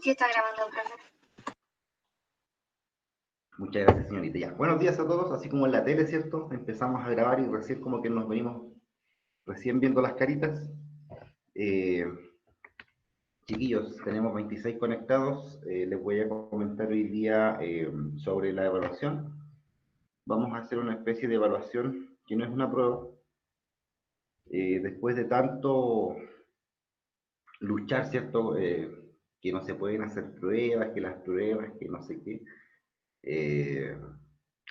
Sí está grabando, profe. Muchas gracias, señorita. Ya. Buenos días a todos, así como en la tele, ¿cierto? Empezamos a grabar y recién como que nos venimos recién viendo las caritas. Chiquillos, tenemos 26 conectados. Les voy a comentar hoy día sobre la evaluación. Vamos a hacer una especie de evaluación que no es una prueba. Después de tanto luchar, ¿cierto? Que no se pueden hacer pruebas, que las pruebas, que no sé qué.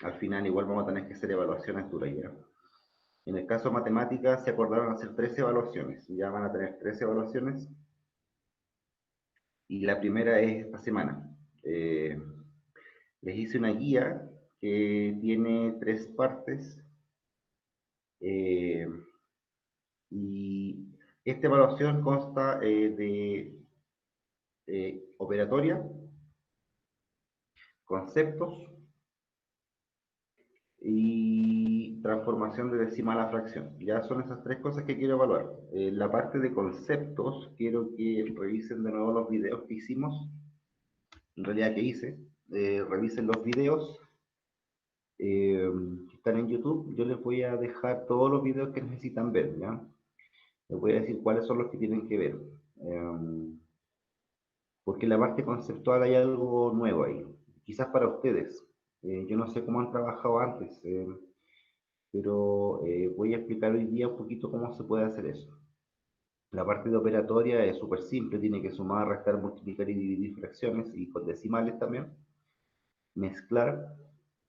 Al final igual vamos a tener que hacer evaluaciones duras ya. En el caso de matemáticas se acordaron hacer 13 evaluaciones. Ya van a tener 13 evaluaciones. Y la primera es esta semana. Les hice una guía que tiene 3 partes. Y esta evaluación consta de operatoria, conceptos y transformación de decimal a fracción. Ya son esas 3 cosas que quiero evaluar. La parte de conceptos, quiero que revisen de nuevo los videos que hicimos, en realidad que hice. Revisen los videos que están en YouTube. Yo les voy a dejar todos los videos que necesitan ver, ¿ya? Les voy a decir cuáles son los que tienen que ver. Porque en la parte conceptual hay algo nuevo ahí, quizás para ustedes. Yo no sé cómo han trabajado antes, pero voy a explicar hoy día un poquito cómo se puede hacer eso. La parte de operatoria es súper simple, tiene que sumar, restar, multiplicar y dividir fracciones y con decimales también, mezclar.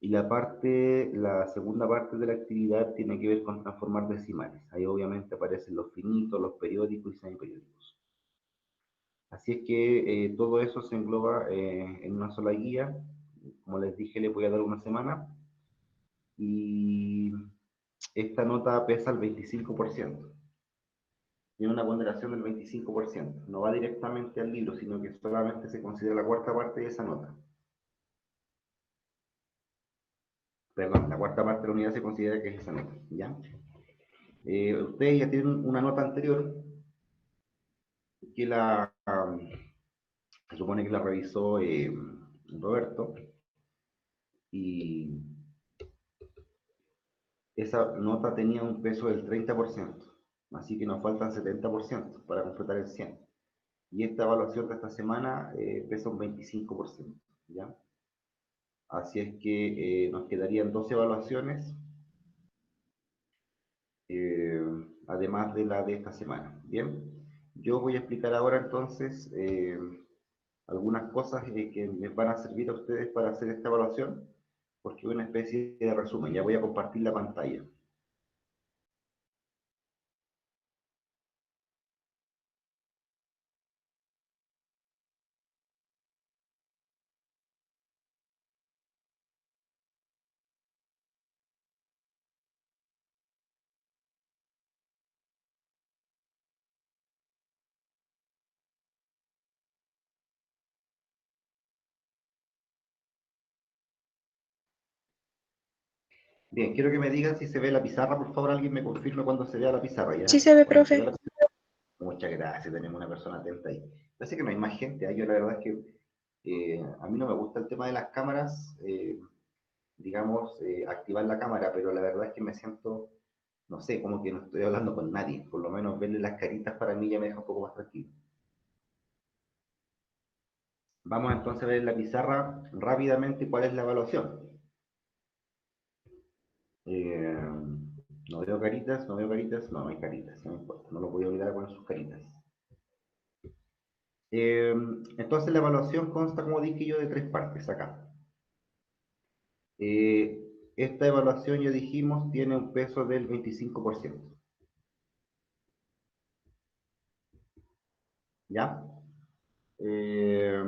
Y la segunda parte de la actividad tiene que ver con transformar decimales. Ahí obviamente aparecen los finitos, los periódicos y semiperiódicos. Así es que todo eso se engloba en una sola guía. Como les dije, les voy a dar una semana. Y esta nota pesa el 25%. Tiene una ponderación del 25%. No va directamente al libro, sino que solamente se considera la cuarta parte de esa nota. Perdón, la cuarta parte de la unidad se considera que es esa nota, ¿ya? Ustedes ya tienen una nota anterior que se supone que la revisó Roberto, y esa nota tenía un peso del 30%, así que nos faltan 70% para completar el 100%. Y esta evaluación de esta semana pesa un 25%, ¿ya? Así es que nos quedarían 2 evaluaciones, además de la de esta semana, ¿bien? Yo voy a explicar ahora entonces algunas cosas que les van a servir a ustedes para hacer esta evaluación, porque es una especie de resumen. Ya voy a compartir la pantalla. Bien, quiero que me digan si se ve la pizarra, por favor, alguien me confirme cuando se vea la pizarra, ¿ya? Sí se ve, Cuando se profe. vea la pizarra. Muchas gracias, tenemos una persona atenta ahí. Parece que no hay más gente, ¿eh? Yo la verdad es que a mí no me gusta el tema de las cámaras, digamos, activar la cámara, pero la verdad es que me siento, no sé, como que no estoy hablando con nadie. Por lo menos verle las caritas para mí ya me deja un poco más tranquilo. Vamos entonces a ver en la pizarra rápidamente cuál es la evaluación. Eh, no veo caritas, no veo caritas, no hay caritas, no importa, no lo voy a obligar a poner sus caritas. Entonces la evaluación consta, como dije yo, de 3 partes acá. Esta evaluación, ya dijimos, tiene un peso del 25%. ¿Ya? Eh,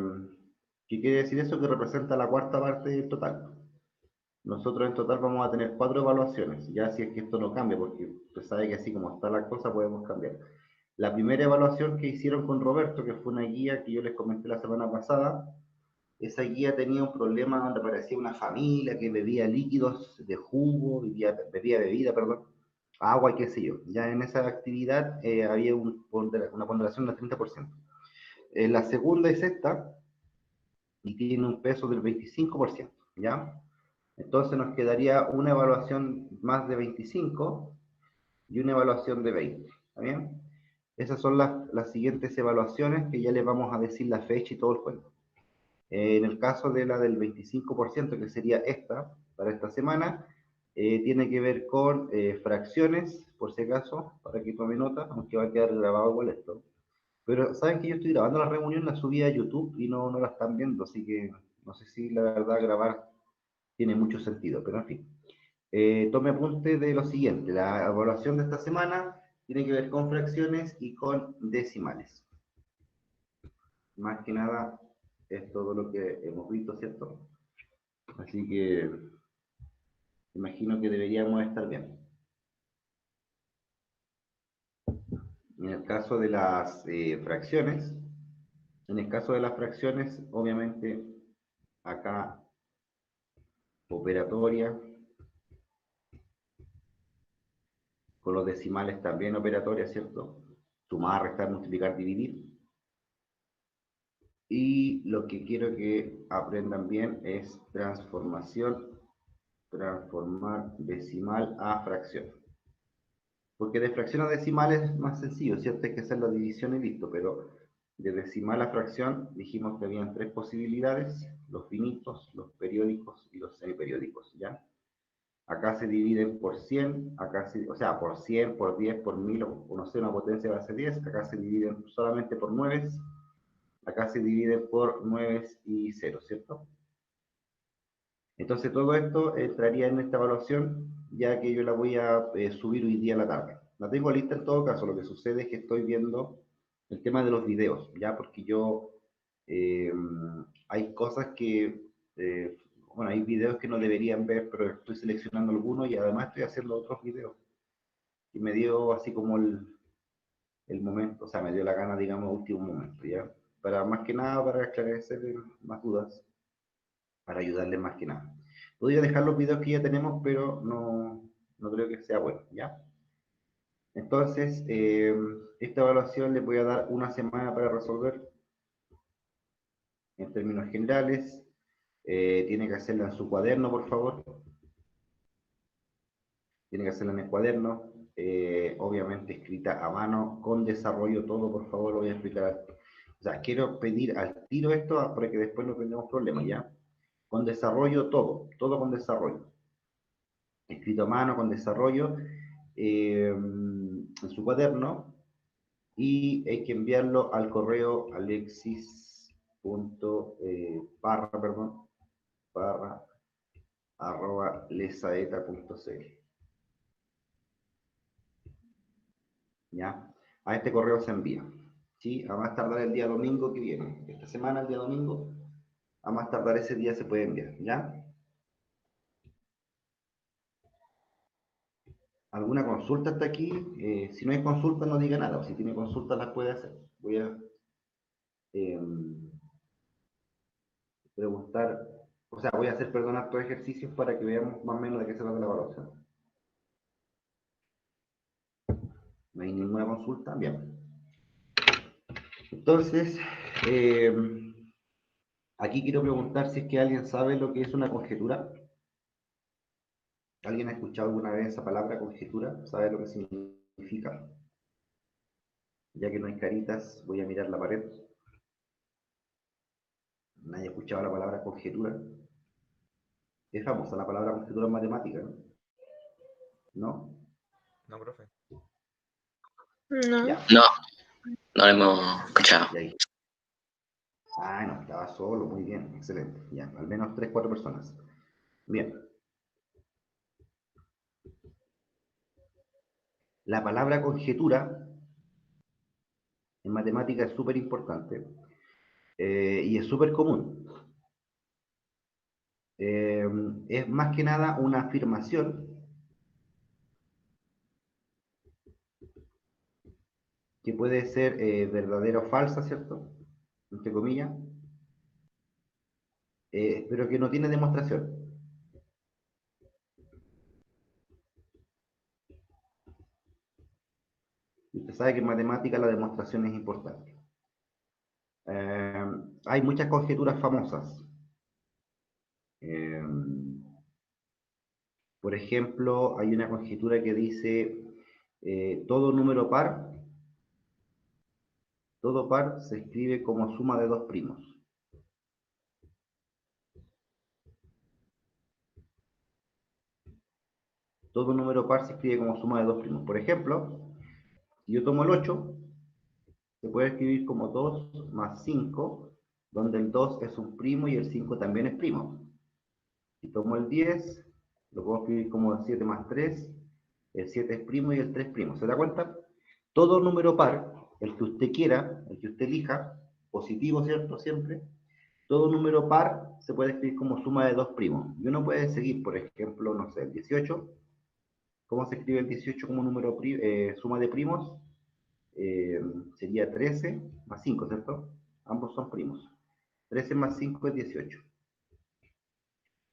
¿Qué quiere decir eso? Que representa la cuarta parte del total. Nosotros en total vamos a tener 4 evaluaciones, ya si es que esto no cambia, porque usted sabe que así como está la cosa podemos cambiar. La primera evaluación que hicieron con Roberto, que fue una guía que yo les comenté la semana pasada, esa guía tenía un problema donde aparecía una familia que bebía líquidos de jugo, bebía bebida, perdón, agua y qué sé yo. Ya en esa actividad había una ponderación del 30%. La segunda es esta, y tiene un peso del 25%, ¿ya? Entonces nos quedaría una evaluación más de 25 y una evaluación de 20, ¿está bien? Esas son las siguientes evaluaciones que ya les vamos a decir la fecha y todo el cuento. En el caso de la del 25%, que sería esta, para esta semana, tiene que ver con fracciones, por si acaso, para que tome nota, aunque va a quedar grabado igual esto. Pero saben que yo estoy grabando la reunión, la subí a YouTube y no la están viendo, así que no sé si la verdad grabar tiene mucho sentido, pero en fin. Tome apunte de lo siguiente, la evaluación de esta semana tiene que ver con fracciones y con decimales. Más que nada es todo lo que hemos visto, ¿cierto? Así que imagino que deberíamos estar bien. En el caso de las fracciones, obviamente, acá operatoria, con los decimales también operatoria, ¿cierto? Sumar, restar, multiplicar, dividir. Y lo que quiero que aprendan bien es transformación, transformar decimal a fracción. Porque de fracción a decimal es más sencillo, ¿cierto? Hay que hacer la división y listo, pero de decimal a fracción dijimos que habían tres posibilidades, los finitos, los periódicos y los semiperiódicos, ¿ya? Acá se dividen por 100, o sea, por 100, por 10, por 1000, o no sé, una potencia base 10, acá se dividen solamente por 9, acá se dividen por 9 y 0, ¿cierto? Entonces todo esto entraría en esta evaluación, ya que yo la voy a subir hoy día a la tarde. La tengo lista en todo caso, lo que sucede es que estoy viendo el tema de los videos, ya porque yo, eh, hay cosas que, eh, bueno, hay videos que no deberían ver, pero estoy seleccionando algunos y además estoy haciendo otros videos. Y me dio así como el momento, o sea, me dio la gana, digamos, último momento, ¿ya? Para más que nada, para esclarecer más dudas, para ayudarles más que nada. Podría dejar los videos que ya tenemos, pero no creo que sea bueno, ¿ya? Entonces, esta evaluación le voy a dar una semana para resolver en términos generales. Tiene que hacerla en su cuaderno, por favor. Tiene que hacerla en el cuaderno. Obviamente escrita a mano, con desarrollo todo, por favor, lo voy a explicar. O sea, quiero pedir al tiro esto para que después no tengamos problemas, ¿ya? Con desarrollo todo con desarrollo. Escrito a mano, con desarrollo, en su cuaderno, y hay que enviarlo al correo alexis.parra, ¿ya? A este correo se envía, ¿sí? A más tardar el día domingo que viene, esta semana, el día domingo, a más tardar ese día se puede enviar, ¿ya? ¿Alguna consulta hasta aquí? Si no hay consulta, no diga nada, o si tiene consultas, las puede hacer. Voy a eh, preguntar, o sea, voy a hacer, perdón, estos ejercicios para que veamos más o menos de qué se trata la evaluación. No hay ninguna consulta, bien. Entonces, eh, aquí quiero preguntar si es que alguien sabe lo que es una conjetura. ¿Alguien ha escuchado alguna vez esa palabra conjetura? ¿Sabe lo que significa? Ya que no hay caritas, voy a mirar la pared. ¿Nadie ha escuchado la palabra conjetura? Es famosa la palabra conjetura en matemática, ¿no? ¿No? No, profe. No. Ya. No, no lo hemos escuchado. Y ahí. Ah, no, estaba solo, muy bien, excelente. Ya, al menos 3, 4 personas. Bien. La palabra conjetura en matemática es súper importante y es súper común. Es más que nada una afirmación que puede ser verdadera o falsa, ¿cierto? Entre comillas, pero que no tiene demostración. Y usted sabe que en matemática la demostración es importante. Hay muchas conjeturas famosas. Por ejemplo, hay una conjetura que dice todo par se escribe como suma de dos primos. Todo número par se escribe como suma de dos primos. Por ejemplo, si yo tomo el 8, se puede escribir como 2 más 5, donde el 2 es un primo y el 5 también es primo. Si tomo el 10, lo puedo escribir como 7 más 3, el 7 es primo y el 3 primo. ¿Se da cuenta? Todo número par, el que usted quiera, el que usted elija, positivo, ¿cierto? Siempre. Todo número par se puede escribir como suma de dos primos. Y uno puede seguir, por ejemplo, no sé, el 18. ¿Cómo se escribe el 18 como suma de primos? Sería 13 más 5, ¿cierto? Ambos son primos. 13 más 5 es 18.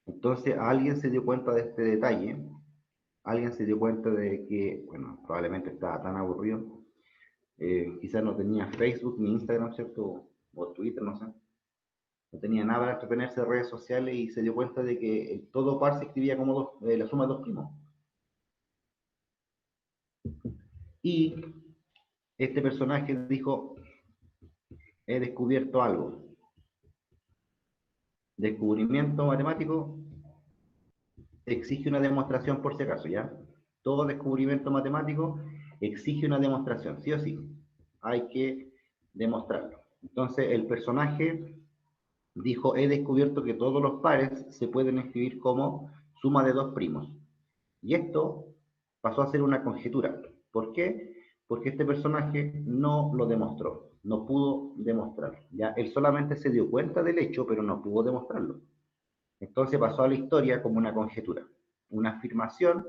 Entonces, alguien se dio cuenta de este detalle. Alguien se dio cuenta de que, bueno, probablemente estaba tan aburrido. Quizás no tenía Facebook ni Instagram, ¿cierto? O Twitter, no sé. No tenía nada para entretenerse de redes sociales y se dio cuenta de que el todo par se escribía como la suma de dos primos. Y este personaje dijo, he descubierto algo. Descubrimiento matemático exige una demostración por si acaso, ¿ya? Todo descubrimiento matemático exige una demostración, sí o sí. Hay que demostrarlo. Entonces el personaje dijo, he descubierto que todos los pares se pueden escribir como suma de dos primos. Y esto pasó a ser una conjetura. ¿Por qué? Porque este personaje no lo demostró, no pudo demostrarlo. ¿Ya? Él solamente se dio cuenta del hecho, pero no pudo demostrarlo. Entonces pasó a la historia como una conjetura, una afirmación,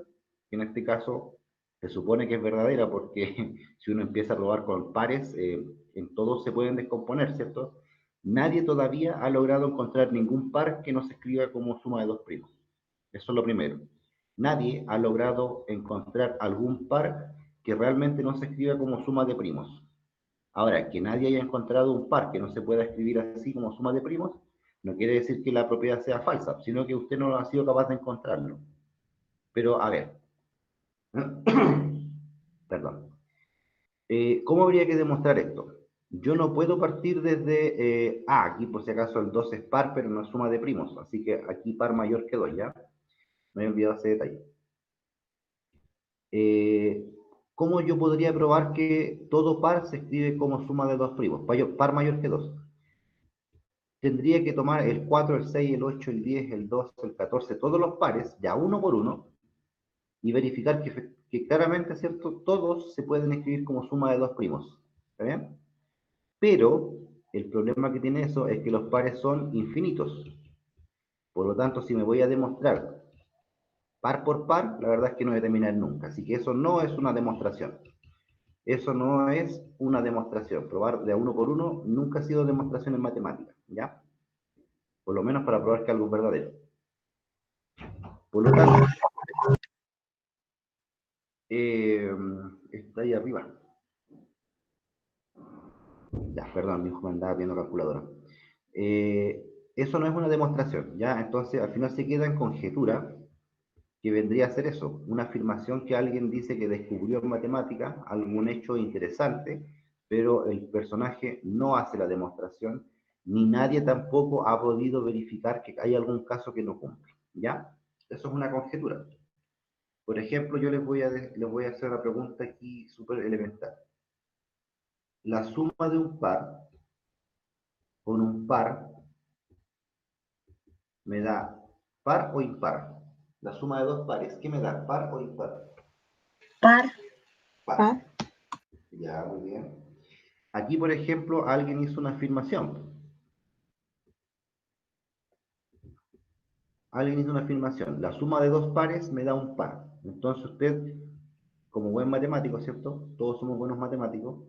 que en este caso se supone que es verdadera, porque si uno empieza a probar con pares, en todos se pueden descomponer, ¿cierto? Nadie todavía ha logrado encontrar ningún par que no se escriba como suma de dos primos. Eso es lo primero. Nadie ha logrado encontrar algún par que realmente no se escriba como suma de primos. Ahora, que nadie haya encontrado un par que no se pueda escribir así como suma de primos, no quiere decir que la propiedad sea falsa, sino que usted no ha sido capaz de encontrarlo. Pero, a ver, perdón. ¿Cómo habría que demostrar esto? Yo no puedo partir desde aquí por si acaso el 2 es par, pero no es suma de primos, así que aquí par mayor que 2, ¿ya? Me he olvidado ese detalle. ¿Cómo yo podría probar que todo par se escribe como suma de dos primos? Par mayor que 2. Tendría que tomar el 4, el 6, el 8, el 10, el 2, el 14, todos los pares, ya uno por uno, y verificar que claramente, ¿cierto? Todos se pueden escribir como suma de dos primos. ¿Está bien? Pero el problema que tiene eso es que los pares son infinitos. Por lo tanto, si me voy a demostrar par por par, la verdad es que no voy a terminar nunca. Así que eso no es una demostración. Eso no es una demostración. Probar de a uno por uno nunca ha sido demostración en matemáticas, ¿ya? Por lo menos para probar que algo es verdadero. Por lo tanto, está ahí arriba. Ya, perdón, mi hijo me andaba viendo calculadora. Eso no es una demostración, ¿ya? Entonces, al final se queda en conjetura, que vendría a ser eso, una afirmación que alguien dice que descubrió en matemática, algún hecho interesante, pero el personaje no hace la demostración, ni nadie tampoco ha podido verificar que hay algún caso que no cumple, ¿ya? Eso es una conjetura. Por ejemplo, yo les voy a hacer una pregunta aquí súper elemental. La suma de un par con un par me da par o impar. La suma de dos pares, ¿qué me da? ¿Par o impar? Par. Par. Par. Ya, muy bien. Aquí, por ejemplo, alguien hizo una afirmación. Alguien hizo una afirmación. La suma de dos pares me da un par. Entonces usted, como buen matemático, ¿cierto? Todos somos buenos matemáticos.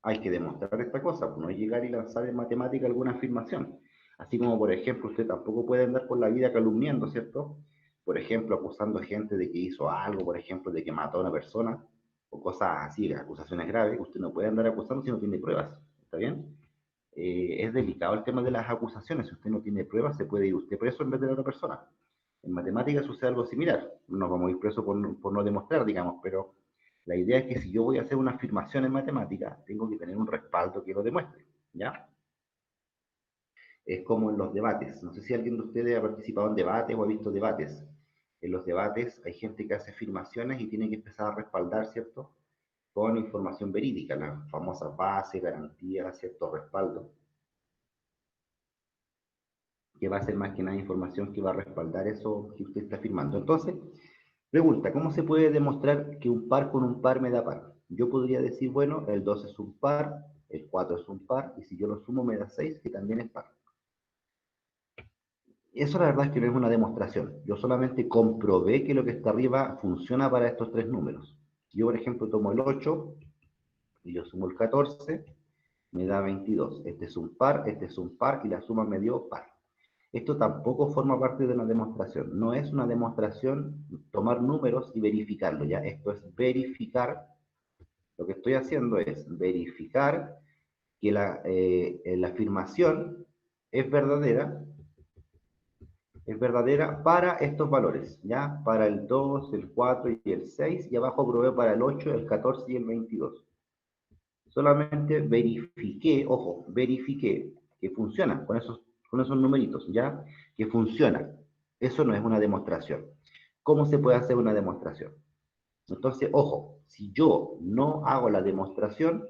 Hay que demostrar esta cosa, pues no es llegar y lanzar en matemática alguna afirmación. Así como, por ejemplo, usted tampoco puede andar por la vida calumniando, ¿cierto? Por ejemplo, acusando a gente de que hizo algo, por ejemplo, de que mató a una persona, o cosas así, acusaciones graves, usted no puede andar acusando si no tiene pruebas. ¿Está bien? es delicado el tema de las acusaciones. Si usted no tiene pruebas, se puede ir usted preso en vez de la otra persona. En matemáticas sucede algo similar. Nos vamos a ir presos por no demostrar, digamos, pero la idea es que si yo voy a hacer una afirmación en matemáticas, tengo que tener un respaldo que lo demuestre, ¿ya? Es como en los debates. No sé si alguien de ustedes ha participado en debates o ha visto debates. En los debates hay gente que hace afirmaciones y tiene que empezar a respaldar, ¿cierto? Con información verídica, las famosas bases, garantías, cierto respaldo, que va a ser más que nada información que va a respaldar eso que usted está afirmando. Entonces, pregunta, ¿cómo se puede demostrar que un par con un par me da par? Yo podría decir, bueno, el 2 es un par, el 4 es un par, y si yo lo sumo me da 6, que también es par. Eso la verdad es que no es una demostración. Yo solamente comprobé que lo que está arriba funciona para estos tres números. Yo, por ejemplo, tomo el 8 y yo sumo el 14, me da 22. Este es un par y la suma me dio par. Esto tampoco forma parte de una demostración. No es una demostración tomar números y verificarlo, ¿ya? Esto es verificar. Lo que estoy haciendo es verificar que la afirmación es verdadera para estos valores, ¿ya? Para el 2, el 4 y el 6, y abajo probé para el 8, el 14 y el 22. Solamente verifiqué, ojo, verifiqué que funciona con esos numeritos, ¿ya? Que funciona. Eso no es una demostración. ¿Cómo se puede hacer una demostración? Entonces, ojo, si yo no hago la demostración,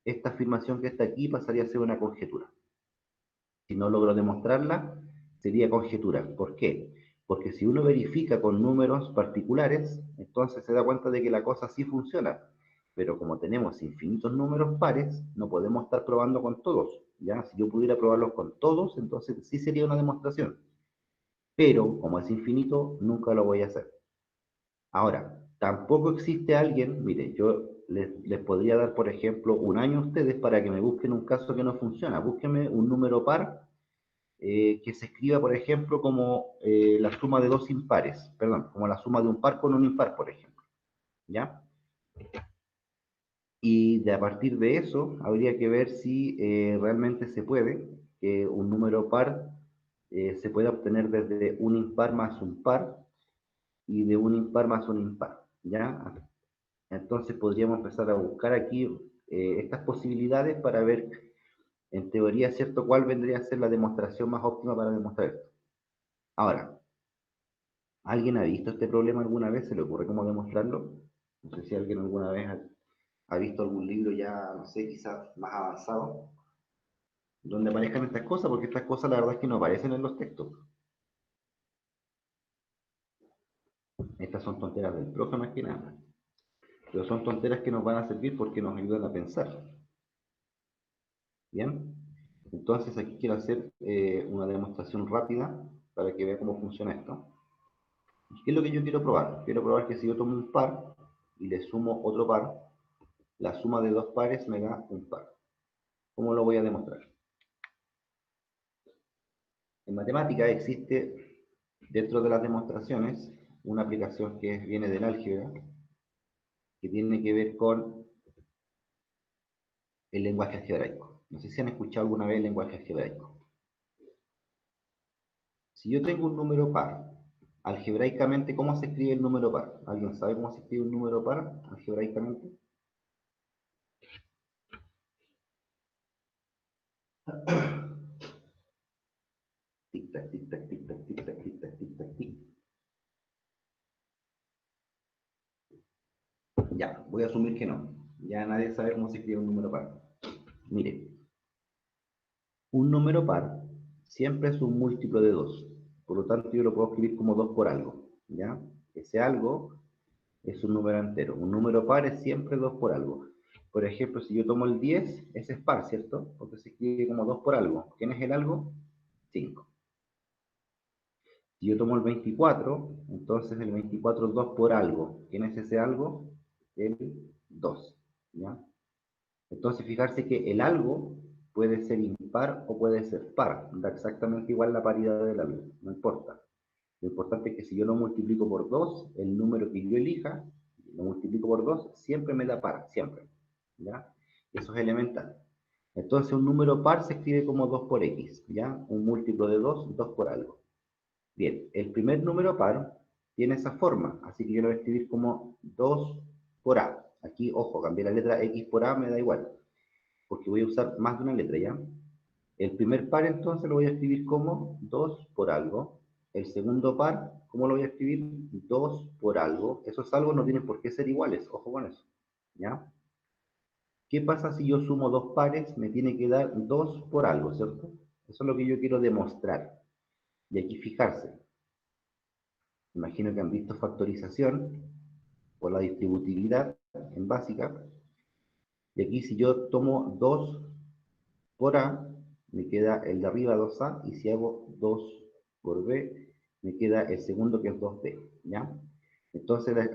esta afirmación que está aquí pasaría a ser una conjetura. Si no logro demostrarla, sería conjetura. ¿Por qué? Porque si uno verifica con números particulares, entonces se da cuenta de que la cosa sí funciona. Pero como tenemos infinitos números pares, no podemos estar probando con todos. ¿Ya? Si yo pudiera probarlos con todos, entonces sí sería una demostración. Pero como es infinito, nunca lo voy a hacer. Ahora, tampoco existe alguien, mire, yo les podría dar, por ejemplo, un año a ustedes para que me busquen un caso que no funciona. Búsquenme un número par que se escriba, por ejemplo, como la suma de dos impares, perdón, como la suma de un par con un impar, por ejemplo, ¿ya? Y de a partir de eso, habría que ver si realmente se puede que un número par se pueda obtener desde un impar más un par y de un impar más un impar, ¿ya? Entonces podríamos empezar a buscar aquí estas posibilidades para ver, en teoría, ¿cierto?, cuál vendría a ser la demostración más óptima para demostrar esto. Ahora, ¿alguien ha visto este problema alguna vez? ¿Se le ocurre cómo demostrarlo? No sé si alguien alguna vez ha visto algún libro ya, no sé, quizás más avanzado, donde aparezcan estas cosas, porque estas cosas la verdad es que no aparecen en los textos. Estas son tonteras del profe más que nada. Pero son tonteras que nos van a servir porque nos ayudan a pensar. ¿Bien? Entonces aquí quiero hacer una demostración rápida para que vea cómo funciona esto. ¿Qué es lo que yo quiero probar? Quiero probar que si yo tomo un par y le sumo otro par, la suma de dos pares me da un par. ¿Cómo lo voy a demostrar? En matemática existe, dentro de las demostraciones, una aplicación que viene del álgebra, que tiene que ver con el lenguaje algebraico. No sé si han escuchado alguna vez el lenguaje algebraico. Si yo tengo un número par, algebraicamente, ¿cómo se escribe el número par? ¿Alguien sabe cómo se escribe un número par algebraicamente? Tic-tac, tic-tac, tic-tac, tic-tac, tic-tac, tic-tac, tic. Ya, voy a asumir que no. Ya nadie sabe cómo se escribe un número par. Mire, un número par siempre es un múltiplo de 2. Por lo tanto, yo lo puedo escribir como 2 por algo. ¿Ya? Ese algo es un número entero. Un número par es siempre 2 por algo. Por ejemplo, si yo tomo el 10, ese es par, ¿cierto? Porque se escribe como 2 por algo. ¿Quién es el algo? 5. Si yo tomo el 24, entonces el 24 es 2 por algo. ¿Quién es ese algo? El 2. ¿Ya? Entonces, fijarse que el algo puede ser impar o puede ser par. Da exactamente igual la paridad del algo. No importa. Lo importante es que si yo lo multiplico por 2, el número que yo elija, lo multiplico por 2, siempre me da par. Siempre. ¿Ya? Eso es elemental. Entonces un número par se escribe como 2 por x, ¿ya? Un múltiplo de 2, 2 por algo. Bien, el primer número par tiene esa forma, así que yo lo voy a escribir como 2 por a. Aquí, ojo, cambié la letra x por a, me da igual, porque voy a usar más de una letra, ¿ya? El primer par entonces lo voy a escribir como 2 por algo. El segundo par, ¿cómo lo voy a escribir? 2 por algo. Esos algo no tienen por qué ser iguales, ojo con eso, ¿ya? ¿Qué pasa si yo sumo dos pares? Me tiene que dar 2 por algo, ¿cierto? Eso es lo que yo quiero demostrar. Y aquí fijarse. Imagino que han visto factorización por la distributividad en básica. Y aquí si yo tomo 2 por A, me queda el de arriba 2A, y si hago 2 por B, me queda el segundo que es 2B, ¿ya? Entonces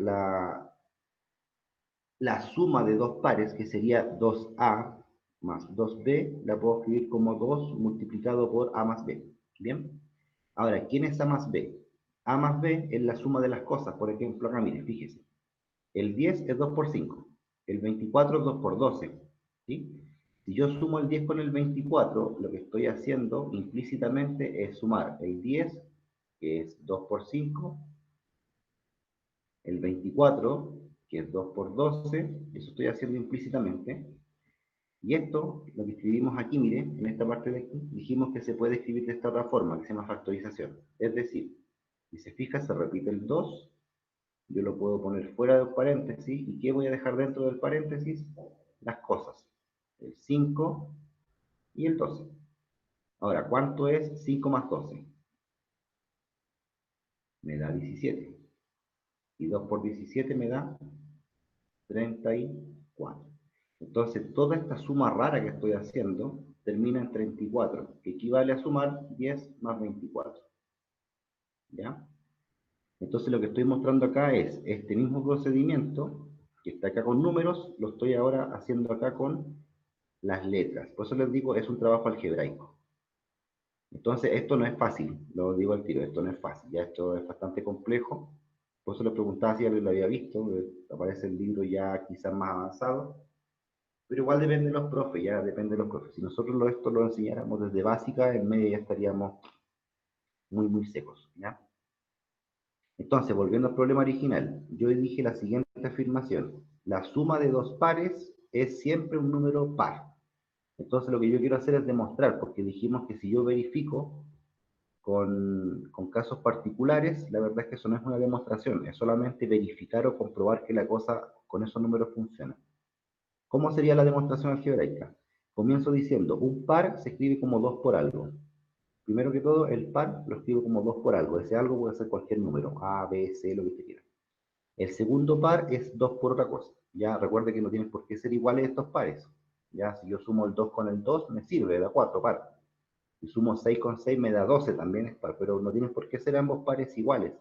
la suma de dos pares, que sería 2A más 2B, la puedo escribir como 2 multiplicado por A más B, ¿bien? Ahora, ¿quién es A más B? A más B es la suma de las cosas. Por ejemplo, acá, mire, fíjese. El 10 es 2 por 5. El 24 es 2 por 12. ¿Sí? Si yo sumo el 10 con el 24, lo que estoy haciendo implícitamente es sumar el 10, que es 2 por 5, el 24, que es 2 por 12, eso estoy haciendo implícitamente. Y esto, lo que escribimos aquí, mire, en esta parte de aquí, dijimos que se puede escribir de esta otra forma, que se llama factorización. Es decir, si se fija, se repite el 2, yo lo puedo poner fuera del paréntesis, ¿y qué voy a dejar dentro del paréntesis? Las cosas. El 5 y el 12. Ahora, ¿cuánto es 5 más 12? Me da 17. Y 2 por 17 me da 34. Entonces, toda esta suma rara que estoy haciendo termina en 34, que equivale a sumar 10 más 24. ¿Ya? Entonces, lo que estoy mostrando acá es este mismo procedimiento, que está acá con números, lo estoy ahora haciendo acá con las letras. Por eso les digo, es un trabajo algebraico. Entonces, esto no es fácil, lo digo al tiro, esto no es fácil, ya esto es bastante complejo. Por eso les preguntaba si alguien lo había visto, aparece el libro ya quizás más avanzado. Pero igual depende de los profes, ya depende de los profes. Si nosotros esto lo enseñáramos desde básica, en media ya estaríamos muy, muy secos, ¿ya? Entonces, volviendo al problema original, yo dije la siguiente afirmación. La suma de dos pares es siempre un número par. Entonces, lo que yo quiero hacer es demostrar, porque dijimos que si yo verifico con casos particulares, la verdad es que eso no es una demostración, es solamente verificar o comprobar que la cosa con esos números funciona. ¿Cómo sería la demostración algebraica? Comienzo diciendo, un par se escribe como 2 por algo. Primero que todo, el par lo escribo como 2 por algo. Ese algo puede ser cualquier número, A, B, C, lo que usted quiera. El segundo par es 2 por otra cosa. Ya recuerde que no tienen por qué ser iguales estos pares. Ya si yo sumo el 2 con el 2, me sirve, da 4 par. Si sumo 6 con 6, me da 12, también es par, pero no tienen por qué ser ambos pares iguales.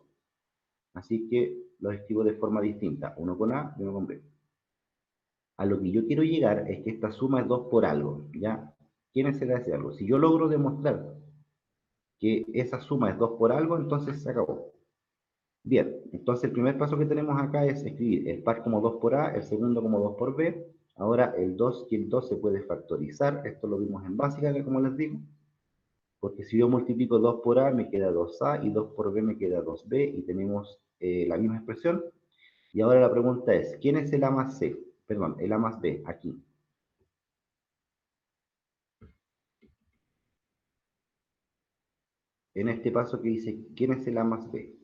Así que los escribo de forma distinta, uno con A y uno con B. A lo que yo quiero llegar es que esta suma es 2 por algo, ¿ya? ¿Quién se le hace algo? Si yo logro demostrar que esa suma es 2 por algo, entonces se acabó. Bien, entonces el primer paso que tenemos acá es escribir el par como 2 por A, el segundo como 2 por B. Ahora el 2 y el 2 se puede factorizar, esto lo vimos en básica, como les digo, porque si yo multiplico 2 por A me queda 2A y 2 por B me queda 2B y tenemos la misma expresión. Y ahora la pregunta es, ¿quién es el A más C? Perdón, el A más B, aquí. En este paso que dice, ¿quién es el A más B?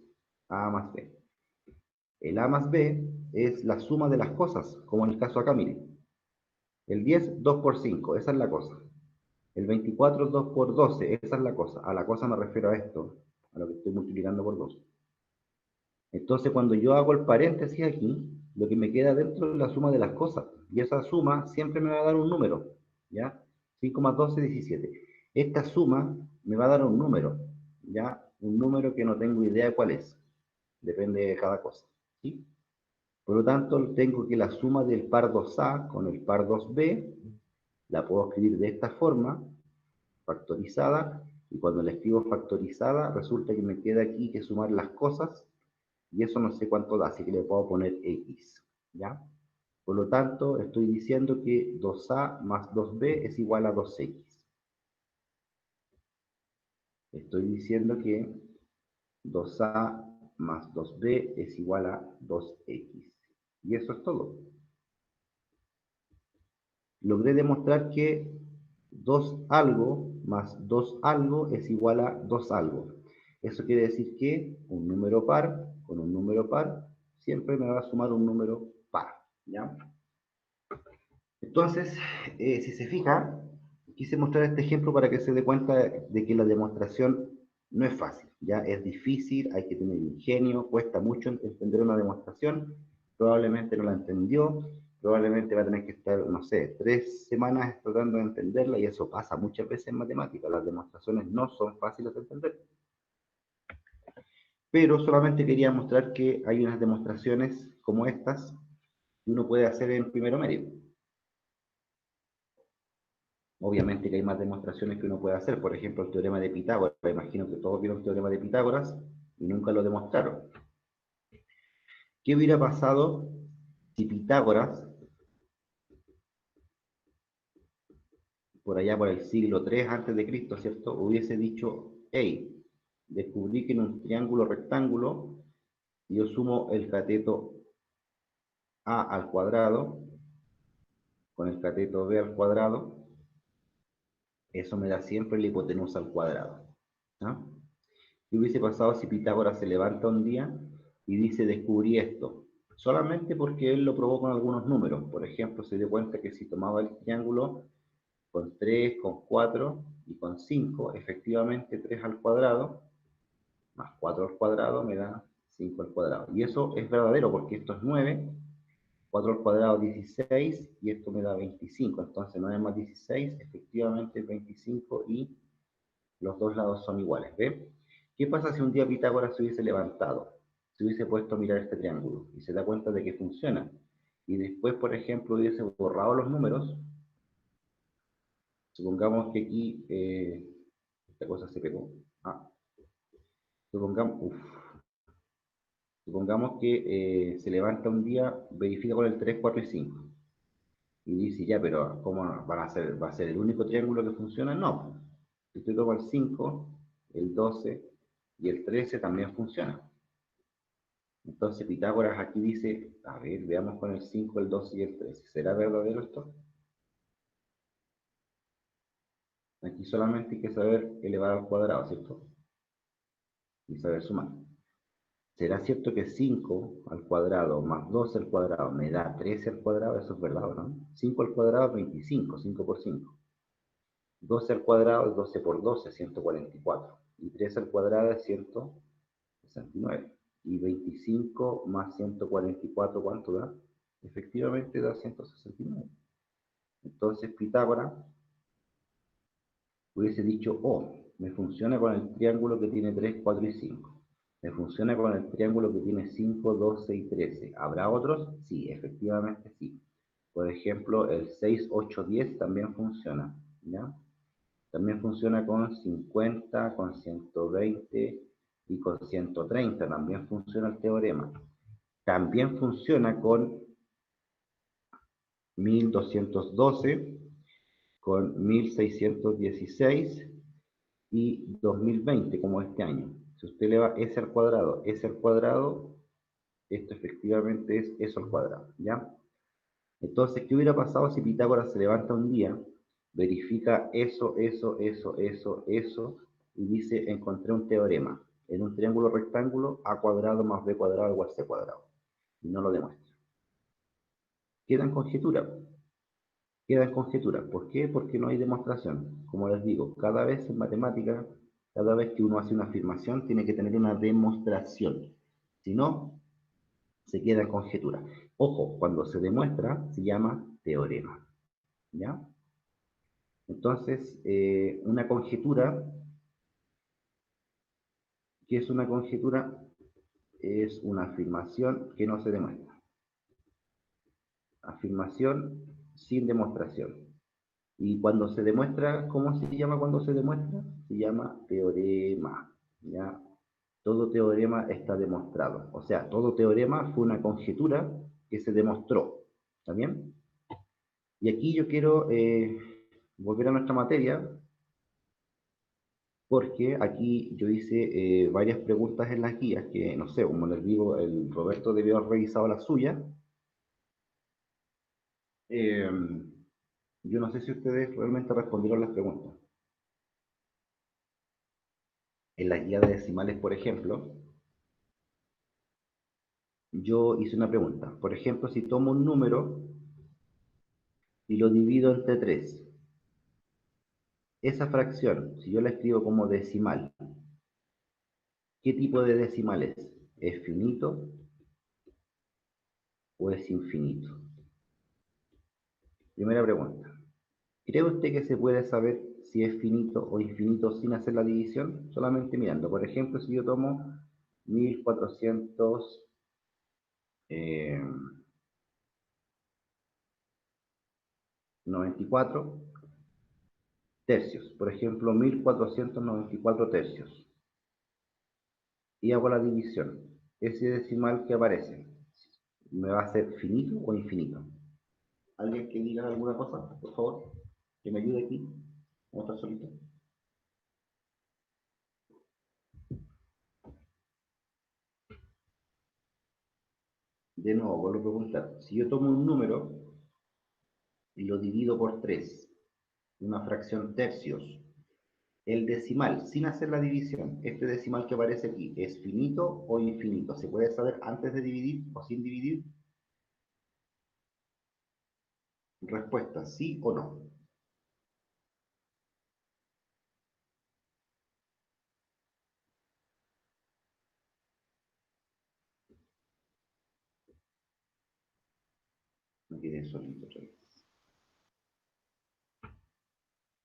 A más B. El A más B es la suma de las cosas, como en el caso acá, miren. El 10, 2 por 5, esa es la cosa. El 24, 2 por 12, esa es la cosa. A la cosa me refiero a esto, a lo que estoy multiplicando por 2. Entonces, cuando yo hago el paréntesis aquí, lo que me queda dentro es la suma de las cosas. Y esa suma siempre me va a dar un número, ¿ya? 5 más 12, 17. Esta suma me va a dar un número, ¿ya? Un número que no tengo idea cuál es. Depende de cada cosa, ¿sí? Por lo tanto, tengo que la suma del par 2A con el par 2B, la puedo escribir de esta forma, factorizada, y cuando la escribo factorizada, resulta que me queda aquí que sumar las cosas, y eso no sé cuánto da, así que le puedo poner X, ¿ya? Por lo tanto, estoy diciendo que 2a más 2b es igual a 2x. Estoy diciendo que 2a más 2b es igual a 2x. Y eso es todo. Logré demostrar que 2 algo más 2 algo es igual a 2 algo. Eso quiere decir que un número par con un número par siempre me va a sumar un número par. ¿Ya? Entonces, si se fija, quise mostrar este ejemplo para que se dé cuenta de que la demostración no es fácil, ¿ya? Es difícil, hay que tener ingenio, cuesta mucho entender una demostración, probablemente no la entendió, probablemente va a tener que estar, no sé, 3 semanas tratando de entenderla, y eso pasa muchas veces en matemáticas, las demostraciones no son fáciles de entender. Pero solamente quería mostrar que hay unas demostraciones como estas que uno puede hacer en primero medio. Obviamente que hay más demostraciones que uno puede hacer, por ejemplo, el teorema de Pitágoras. Imagino que todos vieron el teorema de Pitágoras y nunca lo demostraron. ¿Qué hubiera pasado si Pitágoras, por allá por el siglo III antes de Cristo, ¿cierto?, hubiese dicho, hey, descubrí que en un triángulo rectángulo yo sumo el cateto A al cuadrado con el cateto B al cuadrado, eso me da siempre la hipotenusa al cuadrado, ¿no? ¿Qué hubiese pasado si Pitágoras se levanta un día y dice, descubrí esto? Solamente porque él lo probó con algunos números. Por ejemplo, se dio cuenta que si tomaba el triángulo con 3, con 4 y con 5, efectivamente 3 al cuadrado más 4 al cuadrado me da 5 al cuadrado. Y eso es verdadero porque esto es 9, 4 al cuadrado 16 y esto me da 25. Entonces 9 más 16 efectivamente es 25 y los dos lados son iguales, ¿ve? ¿Qué pasa si un día Pitágoras se hubiese levantado, se hubiese puesto a mirar este triángulo y se da cuenta de que funciona? Y después, por ejemplo, hubiese borrado los números. Supongamos que aquí, esta cosa se pegó. Supongamos, supongamos que se levanta un día, verifica con el 3, 4 y 5. Y dice, ya, pero ¿cómo van a ser? ¿Va a ser el único triángulo que funciona? No. Si usted toma el 5, el 12 y el 13 también funciona. Entonces Pitágoras aquí dice, a ver, veamos con el 5, el 12 y el 13. ¿Será verdadero esto? Aquí solamente hay que saber elevar al cuadrado, ¿cierto? Y saber sumar. ¿Será cierto que 5 al cuadrado más 12 al cuadrado me da 13 al cuadrado? Eso es verdad, ¿no? 5 al cuadrado es 25, 5 por 5. 12 al cuadrado es 12 por 12, 144. Y 13 al cuadrado es 169. Y 25 más 144, ¿cuánto da? Efectivamente da 169. Entonces Pitágoras hubiese dicho, oh, me funciona con el triángulo que tiene 3, 4 y 5. Me funciona con el triángulo que tiene 5, 12 y 13. ¿Habrá otros? Sí, efectivamente sí. Por ejemplo, el 6, 8, 10 también funciona, ¿ya? También funciona con 50, con 120 y con 130. También funciona el teorema. También funciona con 1212, con 1616 y 2020, como este año. Si usted le va s al cuadrado, esto efectivamente es eso al cuadrado, ¿ya? Entonces, ¿qué hubiera pasado si Pitágoras se levanta un día, verifica eso, y dice, encontré un teorema. En un triángulo rectángulo, a cuadrado más b cuadrado igual c cuadrado. Y no lo demuestra. Queda en conjetura. Queda en conjetura. ¿Por qué? Porque no hay demostración. Como les digo, cada vez en matemática, cada vez que uno hace una afirmación, tiene que tener una demostración. Si no, se queda en conjetura. Ojo, cuando se demuestra, se llama teorema. ¿Ya? Entonces, una conjetura, ¿qué es una conjetura? Es una afirmación que no se demuestra. Afirmación sin demostración. Y cuando se demuestra, ¿cómo se llama cuando se demuestra? Se llama teorema, ¿ya? Todo teorema está demostrado. O sea, todo teorema fue una conjetura que se demostró. ¿Está bien? Y aquí yo quiero volver a nuestra materia, porque aquí yo hice varias preguntas en las guías, que no sé, como les digo, el Roberto debió haber revisado la suya. Yo no sé si ustedes realmente respondieron las preguntas. En la guía de decimales, por ejemplo, yo hice una pregunta. Por ejemplo, si tomo un número y lo divido entre 3, esa fracción, si yo la escribo como decimal, ¿qué tipo de decimal es? ¿Es finito o es infinito? Primera pregunta. ¿Cree usted que se puede saber si es finito o infinito sin hacer la división? Solamente mirando. Por ejemplo, si yo tomo 1494 tercios. Por ejemplo, 1494 tercios. Y hago la división. Ese decimal que aparece, ¿me va a ser finito o infinito? ¿Alguien que diga alguna cosa, por favor? Que me ayude aquí. ¿Cómo está solito? De nuevo, vuelvo a preguntar. Si yo tomo un número y lo divido por 3, una fracción tercios, el decimal, sin hacer la división, este decimal que aparece aquí, ¿es finito o infinito? ¿Se puede saber antes de dividir o sin dividir? Respuesta, sí o no. Me quedé solito otra vez.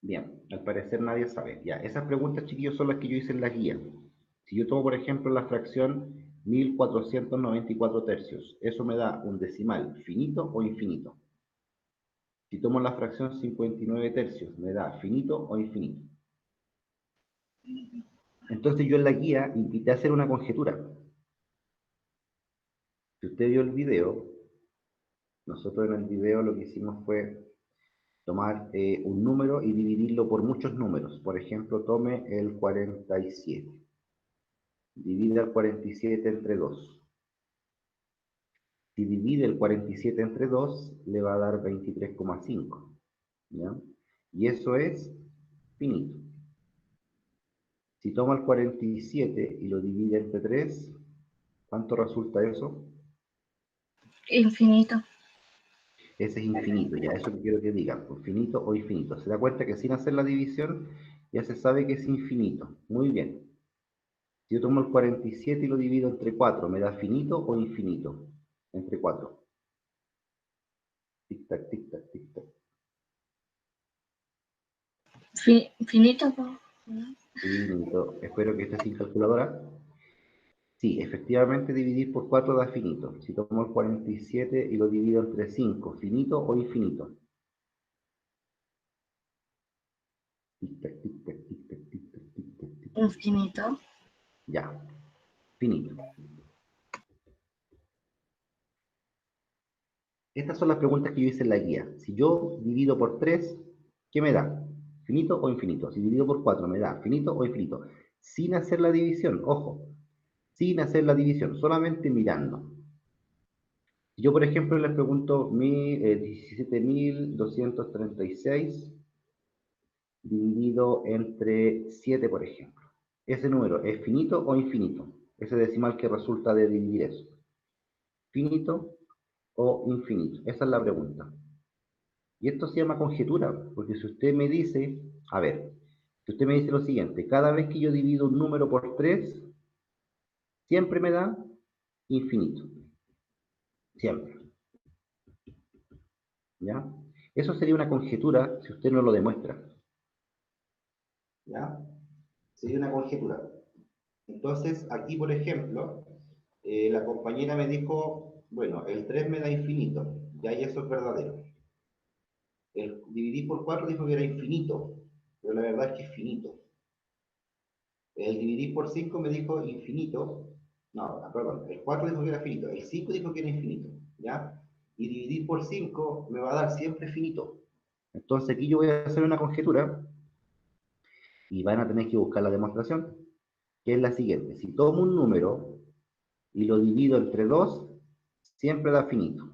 Bien, al parecer nadie sabe. Ya, esas preguntas, chiquillos, son las que yo hice en la guía. Si yo tomo, por ejemplo, la fracción 1494 tercios, eso me da un decimal finito o infinito. Si tomo la fracción 59 tercios, me da finito o infinito. Entonces yo en la guía invité a hacer una conjetura. Si usted vio el video, nosotros en el video lo que hicimos fue tomar un número y dividirlo por muchos números. Por ejemplo, tome el 47. Divide el 47 entre 2. Si divide el 47 entre 2, le va a dar 23,5. ¿Ya? Y eso es finito. Si toma el 47 y lo divide entre 3, ¿cuánto resulta eso? Infinito. Ese es infinito, ya, eso que quiero que digan, pues, finito o infinito. Se da cuenta que sin hacer la división ya se sabe que es infinito. Muy bien. Si yo tomo el 47 y lo divido entre 4, ¿me da finito o infinito? Entre 4. Tic-tac, tic-tac, tic-tac. Finito. Finito. Espero que esté sin calculadora. Sí, efectivamente dividir por 4 da finito. Si tomo el 47 y lo divido entre 5, ¿finito o infinito? Tic-tac, tic-tac, tic-tac, tic-tac, tic-tac, tic-tac. Infinito. Ya, finito. Estas son las preguntas que yo hice en la guía. Si yo divido por 3, ¿qué me da? ¿Finito o infinito? Si divido por 4, ¿me da finito o infinito? Sin hacer la división, ojo, sin hacer la división, solamente mirando. Yo, por ejemplo, les pregunto 17.236 dividido entre 7, por ejemplo. ¿Ese número es finito o infinito? Ese decimal que resulta de dividir eso. ¿Finito o infinito? Esa es la pregunta. Y esto se llama conjetura, porque si usted me dice, a ver, si usted me dice lo siguiente, cada vez que yo divido un número por 3, siempre me da infinito. Siempre. ¿Ya? Eso sería una conjetura si usted no lo demuestra. ¿Ya? Sería una conjetura. Entonces, aquí, por ejemplo, la compañera me dijo, bueno, el 3 me da infinito, ya y eso es verdadero. El dividir por 4 dijo que era infinito, pero la verdad es que es finito. El dividir por 5 me dijo infinito, no, perdón, el 4 dijo que era finito, el 5 dijo que era infinito, ¿ya? y dividir por 5 me va a dar siempre finito. Entonces aquí yo voy a hacer una conjetura y van a tener que buscar la demostración, que es la siguiente. Si tomo un número y lo divido entre 2, siempre da finito.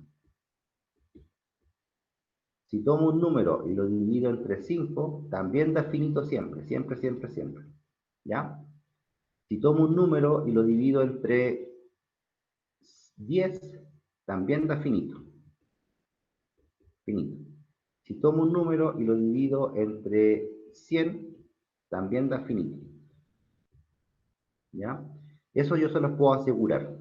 Si tomo un número y lo divido entre 5, también da finito siempre, siempre, siempre, siempre. ¿Ya? Si tomo un número y lo divido entre 10, también da finito. Finito. Si tomo un número y lo divido entre 100, también da finito. ¿Ya? Eso yo se los puedo asegurar.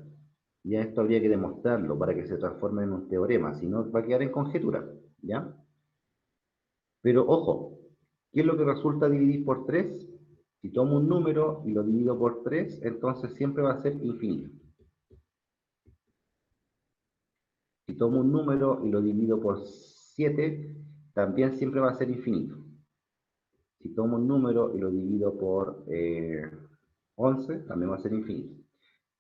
Ya esto habría que demostrarlo para que se transforme en un teorema, si no va a quedar en conjetura. ¿Ya? Pero ojo, ¿qué es lo que resulta dividir por 3? Si tomo un número y lo divido por 3, entonces siempre va a ser infinito. Si tomo un número y lo divido por 7, también siempre va a ser infinito. Si tomo un número y lo divido por 11, también va a ser infinito.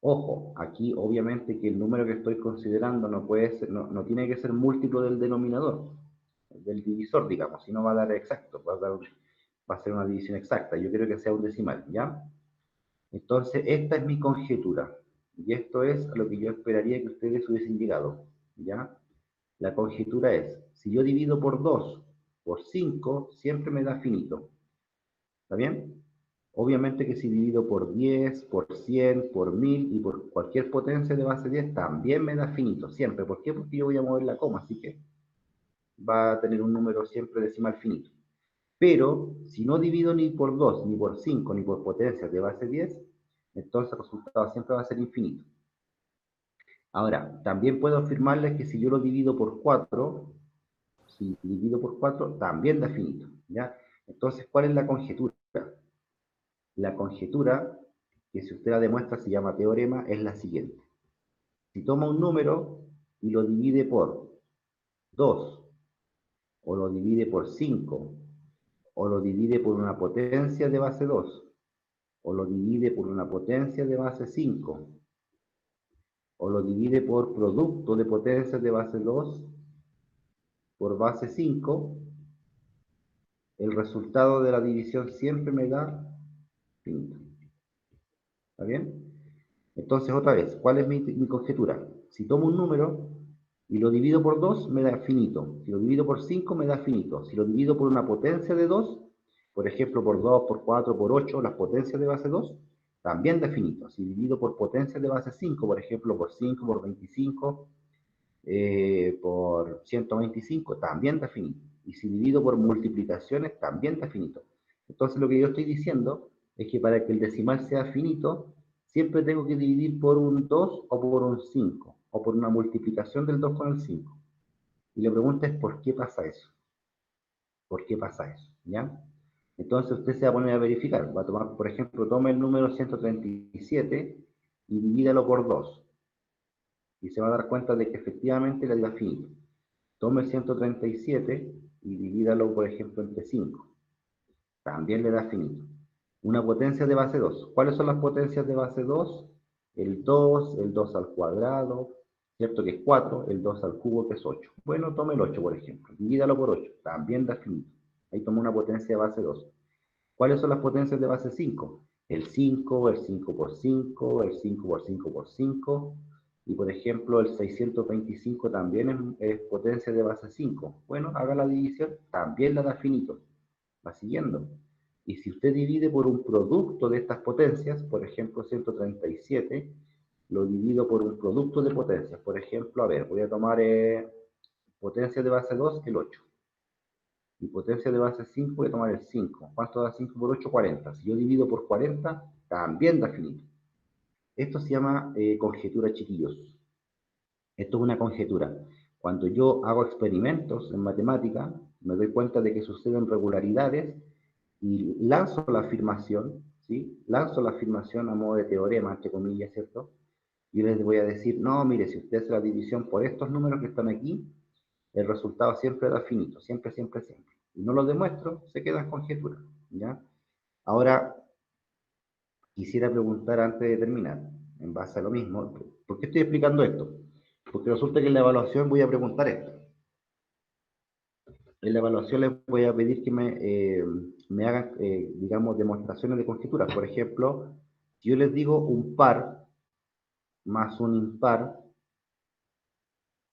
Ojo, aquí obviamente que el número que estoy considerando no puede ser, no tiene que ser múltiplo del denominador, del divisor, digamos, si no va a dar exacto, va a ser una división exacta. Yo quiero que sea un decimal, ¿ya? Entonces, esta es mi conjetura. Y esto es a lo que yo esperaría que ustedes hubiesen llegado, ¿ya? La conjetura es, si yo divido por 2, por 5, siempre me da finito. ¿Está bien? Obviamente que si divido por 10, por 100, por 1000 y por cualquier potencia de base 10, también me da finito, siempre. ¿Por qué? Porque yo voy a mover la coma, así que va a tener un número siempre decimal finito. Pero, si no divido ni por 2, ni por 5, ni por potencias de base 10, entonces el resultado siempre va a ser infinito. Ahora, también puedo afirmarles que si yo lo divido por 4, si divido por 4, también da finito, ¿ya? Entonces, ¿cuál es la conjetura? La conjetura, que si usted la demuestra se llama teorema, es la siguiente. Si toma un número y lo divide por 2, o lo divide por 5, o lo divide por una potencia de base 2, o lo divide por una potencia de base 5, o lo divide por producto de potencias de base 2 por base 5, el resultado de la división siempre me da finito. ¿Está bien? Entonces, otra vez, ¿cuál es mi conjetura? Si tomo un número y lo divido por 2, me da finito. Si lo divido por 5, me da finito. Si lo divido por una potencia de 2, por ejemplo, por 2, por 4, por 8, las potencias de base 2, también da finito. Si divido por potencias de base 5, por ejemplo, por 5, por 25, por 125, también da finito. Y si divido por multiplicaciones, también da finito. Entonces, lo que yo estoy diciendo es que para que el decimal sea finito, siempre tengo que dividir por un 2 o por un 5, o por una multiplicación del 2 con el 5. Y la pregunta es, ¿por qué pasa eso? ¿Por qué pasa eso? ¿Ya? Entonces usted se va a poner a verificar. Va a tomar, por ejemplo, tome el número 137 y divídalo por 2. Y se va a dar cuenta de que efectivamente le da finito. Tome el 137 y divídalo, por ejemplo, entre 5. También le da finito. Una potencia de base 2. ¿Cuáles son las potencias de base 2? El 2 al cuadrado, ¿cierto? Que es 4, el 2 al cubo, que es 8. Bueno, tome el 8, por ejemplo. Divídalo por 8. También da finito. Ahí toma una potencia de base 2. ¿Cuáles son las potencias de base 5? El 5, el 5 por 5, el 5 por 5 por 5. Y por ejemplo, el 625 también es potencia de base 5. Bueno, haga la división, también la da finito. Va siguiendo. Y si usted divide por un producto de estas potencias, por ejemplo 137, lo divido por un producto de potencias. Por ejemplo, a ver, voy a tomar potencia de base 2, el 8. Y potencia de base 5, voy a tomar el 5. ¿Cuánto da 5 por 8? 40. Si yo divido por 40, también da finito. Esto se llama conjetura, chiquillos. Esto es una conjetura. Cuando yo hago experimentos en matemática, me doy cuenta de que suceden regularidades y lanzo la afirmación, ¿sí? Lanzo la afirmación a modo de teorema, entre comillas, ¿cierto? Y les voy a decir, no, mire, si usted hace la división por estos números que están aquí, el resultado siempre da finito, siempre, siempre, siempre. Y no lo demuestro, se queda en conjetura, ¿ya? Ahora, quisiera preguntar antes de terminar, en base a lo mismo, ¿por qué estoy explicando esto? Porque resulta que en la evaluación voy a preguntar esto. En la evaluación les voy a pedir que me hagan, digamos, demostraciones de conjeturas. Por ejemplo, si yo les digo un par más un impar,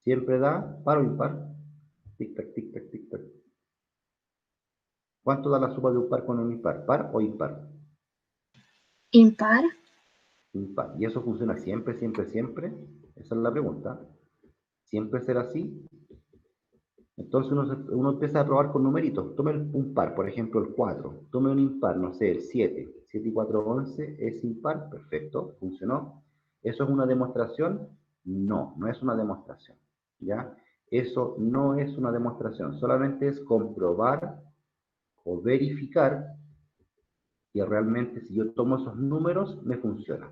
siempre da par o impar. Tic-tac, tic-tac, tic-tac. ¿Cuánto da la suma de un par con un impar? ¿Par o impar? Impar. Impar. ¿Y eso funciona siempre, siempre, siempre? Esa es la pregunta. ¿Siempre será así? Entonces uno empieza a probar con numeritos. Tome un par, por ejemplo el 4. Tome un impar, no sé, el 7. 7 y 4, 11 es impar. Perfecto, funcionó. ¿Eso es una demostración? No, no es una demostración. ¿Ya? Eso no es una demostración. Solamente es comprobar o verificar que realmente si yo tomo esos números, me funciona.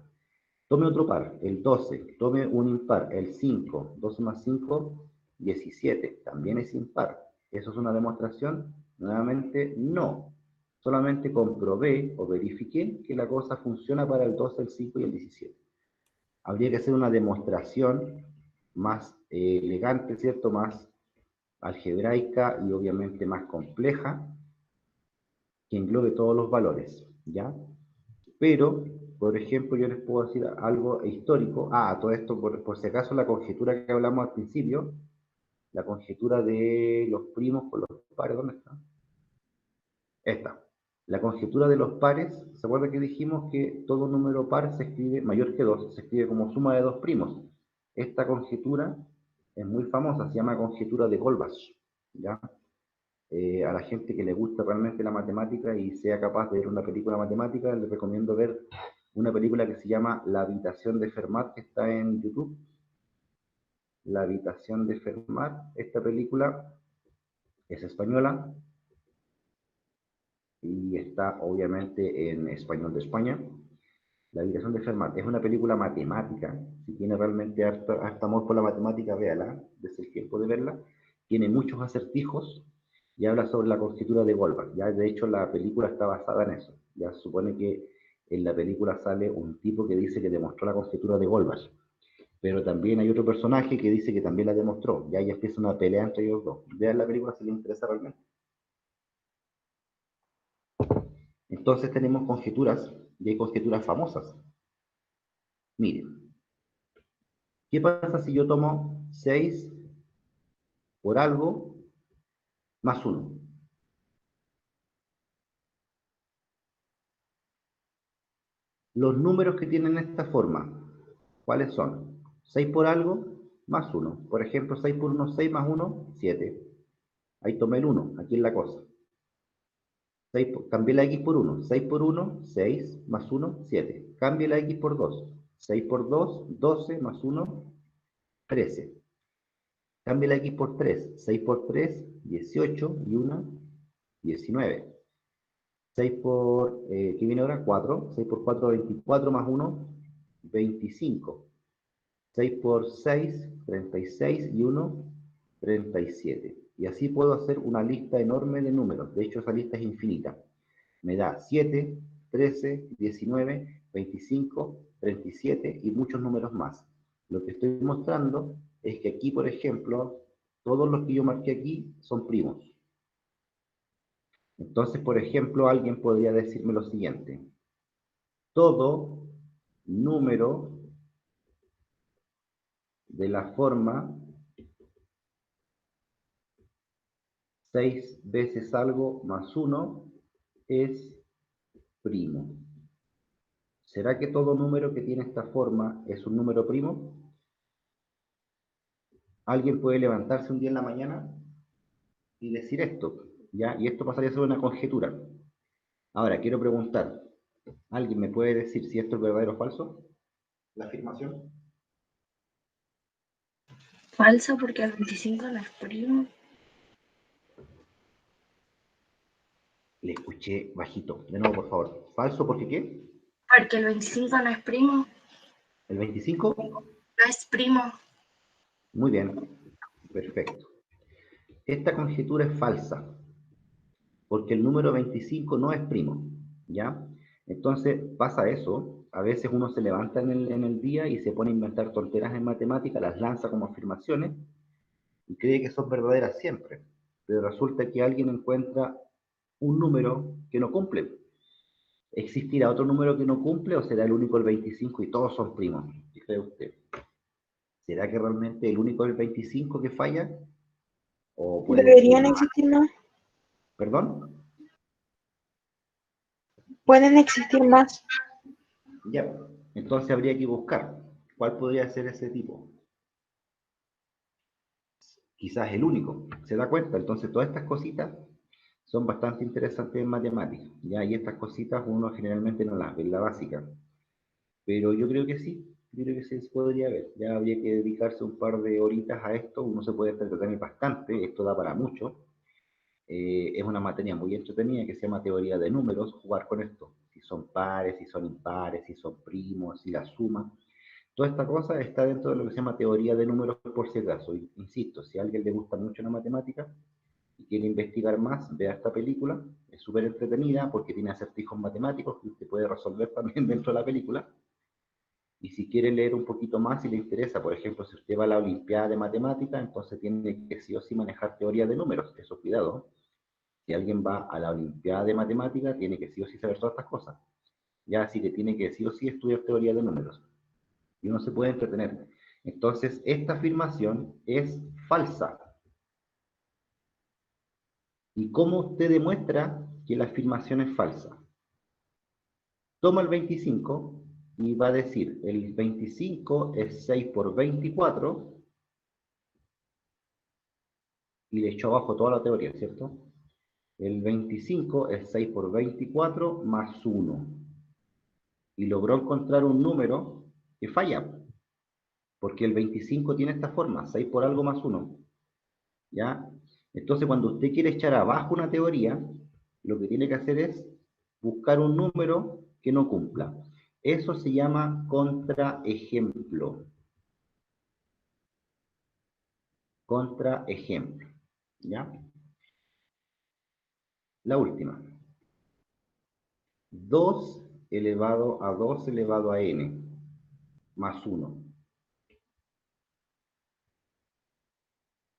Tome otro par, el 12. Tome un impar, el 5. 12 más 5, 17. También es impar. ¿Eso es una demostración? Nuevamente, no. Solamente comprobé o verifiqué que la cosa funciona para el 12, el 5 y el 17. Habría que hacer una demostración más elegante, ¿cierto? Más algebraica y obviamente más compleja, que englobe todos los valores, ¿ya? Pero, por ejemplo, yo les puedo decir algo histórico. Todo esto, por si acaso, la conjetura que hablamos al principio, la conjetura de los primos con los pares, ¿dónde está? Esta. La conjetura de los pares, ¿se acuerda que dijimos que todo número par se escribe, mayor que 2, se escribe como suma de dos primos? Esta conjetura es muy famosa, se llama conjetura de Goldbach, ¿ya? A la gente que le gusta realmente la matemática y sea capaz de ver una película matemática, les recomiendo ver una película que se llama La habitación de Fermat, que está en YouTube. La habitación de Fermat. Esta película es española y está obviamente en español de España. La habitación de Fermat es una película matemática. Si tiene realmente harto amor por la matemática, véala, desde el tiempo de verla. Tiene muchos acertijos y habla sobre la conjetura de Goldbach. Ya, de hecho, la película está basada en eso. Ya se supone que en la película sale un tipo que dice que demostró la conjetura de Goldbach. Pero también hay otro personaje que dice que también la demostró. Ya ahí empieza una pelea entre ellos dos. Vean la película si les interesa realmente. Entonces tenemos conjeturas, y hay conjeturas famosas. Miren, ¿qué pasa si yo tomo 6 por algo más 1? Los números que tienen esta forma, ¿cuáles son? 6 por algo más 1. Por ejemplo, 6 por 1, 6 más 1, 7. Ahí tomé el 1, aquí es la cosa. Cambié la x por 1. 6 por 1, 6 más 1, 7. Cambie la x por 2. 6 por 2, 12 más 1, 13. Cambie la x por 3. 6 por 3, 18 y 1, 19. 6 por, ¿qué viene ahora? 4. 6 por 4, 24 más 1, 25. 6 por 6, 36 y 1, 37. Y así puedo hacer una lista enorme de números. De hecho, esa lista es infinita. Me da 7, 13, 19, 25, 37 y muchos números más. Lo que estoy mostrando es que aquí, por ejemplo, todos los que yo marqué aquí son primos. Entonces, por ejemplo, alguien podría decirme lo siguiente. Todo número de la forma 6 veces algo más 1 es primo. ¿Será que todo número que tiene esta forma es un número primo? Alguien puede levantarse un día en la mañana y decir esto, ¿ya? Y esto pasaría a ser una conjetura. Ahora, quiero preguntar, ¿alguien me puede decir si esto es verdadero o falso? ¿La afirmación? Falsa porque el 25 no es primo. Le escuché bajito. De nuevo, por favor. ¿Falso porque qué? Porque el 25 no es primo. ¿El 25? No es primo. Muy bien. Perfecto. Esta conjetura es falsa, porque el número 25 no es primo, ¿ya? Entonces pasa eso, a veces uno se levanta en el día y se pone a inventar tonteras en matemática, las lanza como afirmaciones y cree que son verdaderas siempre, pero resulta que alguien encuentra un número que no cumple. ¿Existirá otro número que no cumple o será el único el 25 y todos son primos? ¿Qué cree usted? ¿Será que realmente el único es el 25 que falla? ¿O puede Deberían ser... existir más. ¿Perdón? Pueden existir más. Ya, entonces habría que buscar cuál podría ser ese tipo. Quizás el único, ¿se da cuenta? Entonces todas estas cositas son bastante interesantes en matemáticas, ¿ya? Y estas cositas uno generalmente no las ve en la básica, pero yo creo que sí, yo creo que sí se podría ver. Ya habría que dedicarse un par de horitas a esto, uno se puede entretener bastante, esto da para mucho. Es una materia muy entretenida que se llama teoría de números, jugar con esto, si son pares, si son impares, si son primos, si la suma. Toda esta cosa está dentro de lo que se llama teoría de números por si acaso. Insisto, si a alguien le gusta mucho la matemática y quiere investigar más, vea esta película. Es súper entretenida porque tiene acertijos matemáticos que usted puede resolver también dentro de la película. Y si quiere leer un poquito más y le interesa, por ejemplo, si usted va a la Olimpiada de Matemática, entonces tiene que sí o sí manejar teoría de números. Eso, cuidado. Si alguien va a la Olimpiada de Matemática, tiene que sí o sí saber todas estas cosas. Ya así que tiene que sí o sí estudiar teoría de números. Y uno se puede entretener. Entonces, esta afirmación es falsa. ¿Y cómo usted demuestra que la afirmación es falsa? Toma el 25 y va a decir, el 25 es 6 por 24, y le echó abajo toda la teoría, ¿cierto? El 25 es 6 por 24 más 1. Y logró encontrar un número que falla, porque el 25 tiene esta forma, 6 por algo más 1. ¿Ya? Entonces, cuando usted quiere echar abajo una teoría, lo que tiene que hacer es buscar un número que no cumpla. Eso se llama contraejemplo. Contraejemplo. ¿Ya? La última. 2 elevado a 2 elevado a n más 1.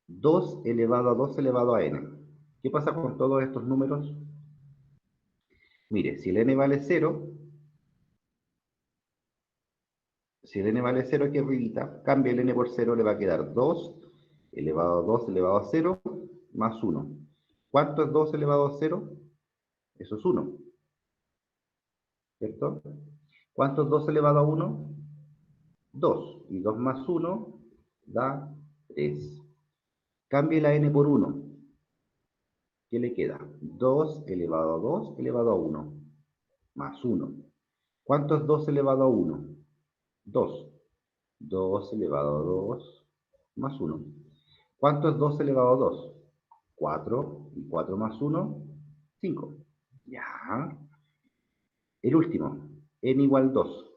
2 elevado a 2 elevado a n. ¿Qué pasa con todos estos números? Mire, si el n vale 0, si el n vale 0 aquí arribita, cambia el n por 0, le va a quedar 2 elevado a 2 elevado a 0 más 1. ¿Cuánto es 2 elevado a 0? Eso es 1, ¿cierto? ¿Cuánto es 2 elevado a 1? 2. Y 2 más 1 da 3. Cambie la n por 1. ¿Qué le queda? 2 elevado a 2 elevado a 1 más 1. ¿Cuánto es 2 elevado a 1? 2. 2 elevado a 2 más 1. ¿Cuánto es 2 elevado a 2? 4. Y 4 más 1, 5. Ya. El último. N igual 2.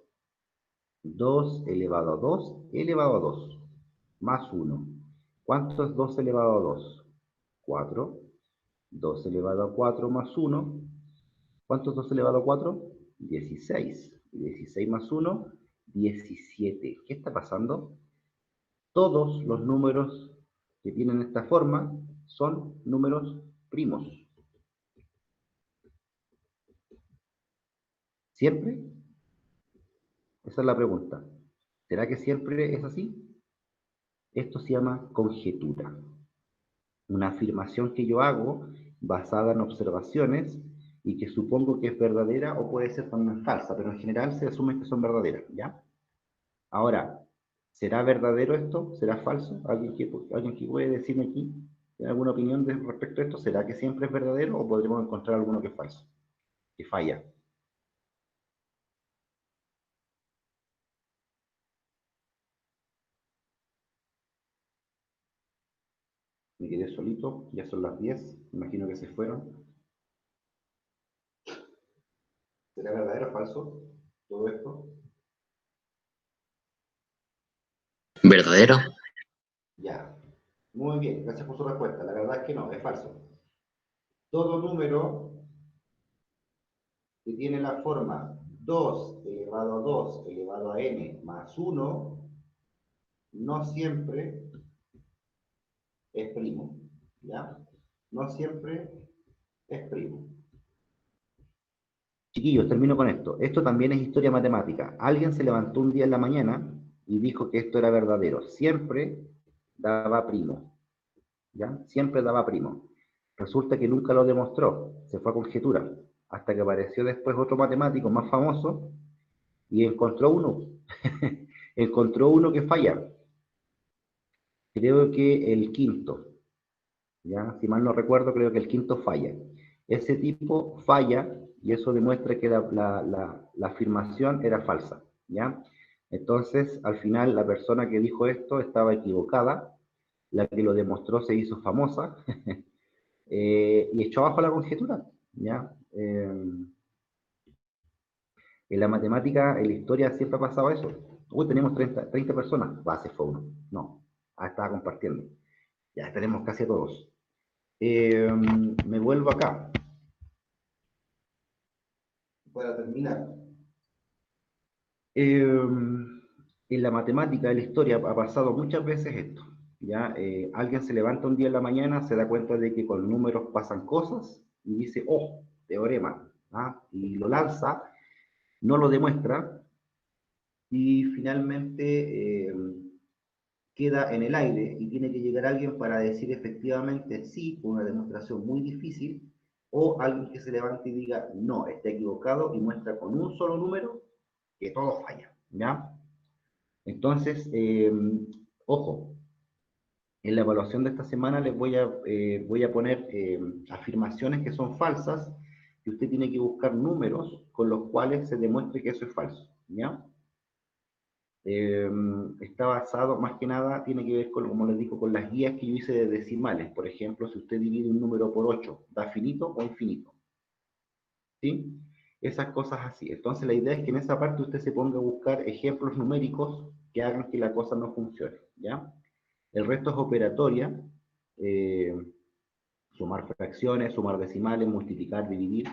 2 elevado a 2 elevado a 2 más 1. ¿Cuánto es 2 elevado a 2? 4. 2 elevado a 4 más 1. ¿Cuánto es 2 elevado a 4? 16. 16 más 1, 17. ¿Qué está pasando? Todos los números que tienen esta forma son números primos. ¿Siempre? Esa es la pregunta. ¿Será que siempre es así? Esto se llama conjetura. Una afirmación que yo hago basada en observaciones y que supongo que es verdadera o puede ser también falsa, pero en general se asume que son verdaderas, ¿ya? Ahora, ¿será verdadero esto? ¿Será falso? ¿Alguien que puede decirme aquí? ¿Tiene alguna opinión respecto a esto? ¿Será que siempre es verdadero o podremos encontrar alguno que es falso? Que falla. Me quedé solito, ya son las 10, imagino que se fueron. ¿Será verdadero o falso todo esto? ¿Verdadero? Ya. Muy bien, gracias por su respuesta. La verdad es que no, es falso. Todo número que tiene la forma 2 elevado a 2 elevado a n más 1, no siempre es primo, ¿ya? No siempre es primo. Chiquillos, termino con esto. Esto también es historia matemática. Alguien se levantó un día en la mañana y dijo que esto era verdadero. Siempre daba primo, ¿ya? Siempre daba primo. Resulta que nunca lo demostró, se fue a conjetura, hasta que apareció después otro matemático más famoso y encontró uno. Encontró uno que falla. Creo que el quinto, ¿ya? Si mal no recuerdo, creo que el quinto falla. Ese tipo falla y eso demuestra que la afirmación era falsa, ¿ya? Entonces, al final, la persona que dijo esto estaba equivocada, la que lo demostró se hizo famosa, y echó abajo la conjetura, ¿ya? En la matemática, en la historia siempre ha pasado eso. Uy, tenemos 30 personas. Se fue uno. No. Estaba compartiendo. Ya tenemos casi a todos. Me vuelvo acá. Para terminar. En la matemática, en la historia, ha pasado muchas veces esto. ¿Ya? Alguien se levanta un día en la mañana, se da cuenta de que con números pasan cosas y dice, oh, teorema. ¿Ah? Y lo lanza, no lo demuestra y finalmente queda en el aire y tiene que llegar alguien para decir efectivamente sí, con una demostración muy difícil, o alguien que se levante y diga no, está equivocado y muestra con un solo número que todo falla, ¿ya? Entonces, ojo, en la evaluación de esta semana les voy a poner afirmaciones que son falsas y usted tiene que buscar números con los cuales se demuestre que eso es falso, ¿ya? Está basado, más que nada, tiene que ver con, como les digo, con las guías que yo hice de decimales. Por ejemplo, si usted divide un número por 8, ¿da finito o infinito? ¿Sí? Esas cosas así. Entonces la idea es que en esa parte usted se ponga a buscar ejemplos numéricos que hagan que la cosa no funcione, ¿ya? El resto es operatoria, eh, sumar fracciones, sumar decimales, multiplicar, dividir,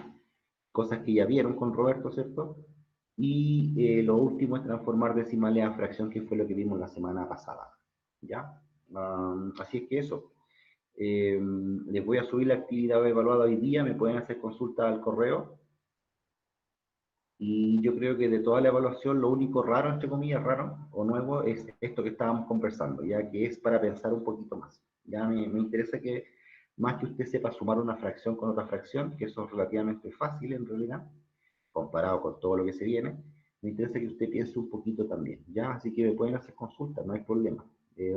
cosas que ya vieron con Roberto, ¿cierto? Y lo último es transformar decimales a fracción, que fue lo que vimos la semana pasada, ¿ya? Así es que eso. Les voy a subir la actividad evaluada hoy día, me pueden hacer consulta al correo. Y yo creo que de toda la evaluación, lo único raro, entre comillas, raro o nuevo, es esto que estábamos conversando, ya que es para pensar un poquito más. Ya me interesa que, más que usted sepa sumar una fracción con otra fracción, que eso es relativamente fácil en realidad, comparado con todo lo que se viene, me interesa que usted piense un poquito también, ¿ya? Así que me pueden hacer consultas, no hay problema.